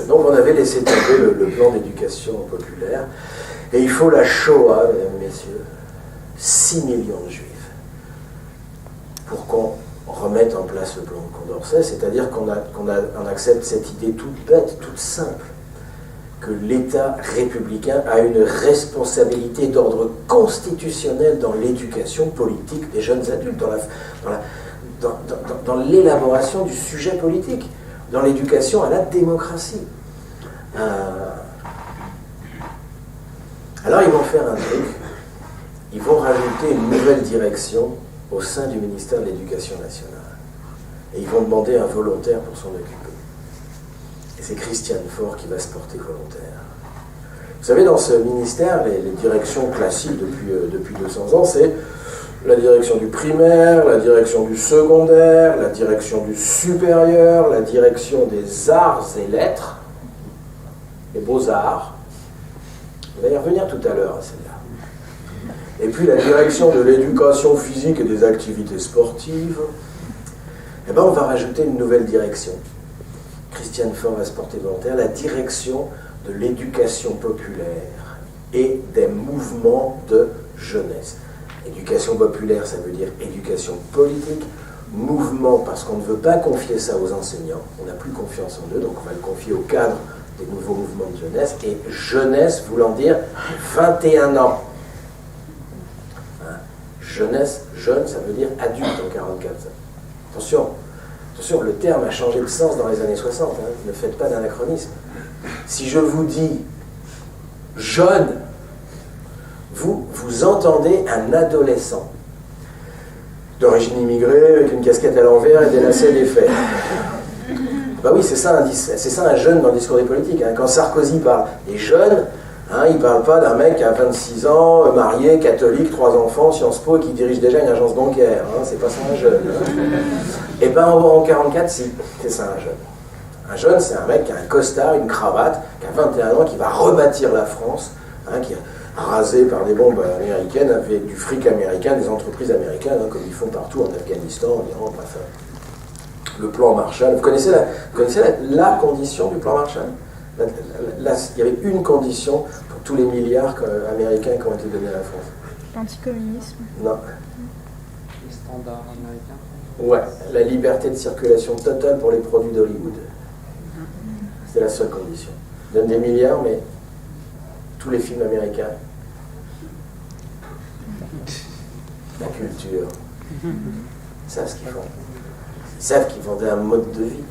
Donc on avait laissé tomber le plan d'éducation populaire. Et il faut la Shoah, mesdames et messieurs, 6 millions de juifs, pour qu'on remette en place le plan de Condorcet, c'est-à-dire qu'on accepte cette idée toute bête, toute simple, que l'État républicain a une responsabilité d'ordre constitutionnel dans l'éducation politique des jeunes adultes, dans l'élaboration du sujet politique, dans l'éducation à la démocratie. Alors ils vont faire un truc, ils vont rajouter une nouvelle direction au sein du ministère de l'Éducation nationale. Et ils vont demander un volontaire pour s'en occuper. Et c'est Christiane Faure qui va se porter volontaire. Vous savez, dans ce ministère, les directions classiques depuis 200 ans, c'est la direction du primaire, la direction du secondaire, la direction du supérieur, la direction des arts et lettres, les beaux-arts. On va y revenir tout à l'heure à celle-là. Et puis la direction de l'éducation physique et des activités sportives. Eh bien, on va rajouter une nouvelle direction. Christiane Faure va se porter volontaire, la direction de l'éducation populaire et des mouvements de jeunesse. Éducation populaire, ça veut dire éducation politique. Mouvement, parce qu'on ne veut pas confier ça aux enseignants. On n'a plus confiance en eux, donc on va le confier au cadre des nouveaux mouvements de jeunesse. Et jeunesse voulant dire 21 ans. Jeunesse, jeune, ça veut dire adulte en 44. Attention, le terme a changé de sens dans les années 60. Ne faites pas d'anachronisme. Si je vous dis jeune, vous entendez un adolescent d'origine immigrée, avec une casquette à l'envers et des lacets défaits. Ben oui, c'est ça un jeune dans le discours des politiques. Quand Sarkozy parle des jeunes, il ne parle pas d'un mec qui a 26 ans, marié, catholique, 3 enfants, Sciences Po, et qui dirige déjà une agence bancaire. C'est pas ça un jeune. Et bien en 44, si, c'est ça un jeune. Un jeune, c'est un mec qui a un costard, une cravate, qui a 21 ans, qui va rebâtir la France, qui est rasé par des bombes américaines, avec du fric américain, des entreprises américaines, comme ils font partout en Afghanistan, en Iran, bref. Le plan Marshall. Vous connaissez la condition du plan Marshall ? Il y avait une condition pour tous les milliards américains qui ont été donnés à la France. L'anticommunisme. Non. Les standards américains. Ouais, la liberté de circulation totale pour les produits d'Hollywood. C'est la seule condition. Ils donnent des milliards, mais tous les films américains, la culture, ils savent ce qu'ils font. Ils savent qu'ils vendaient un mode de vie.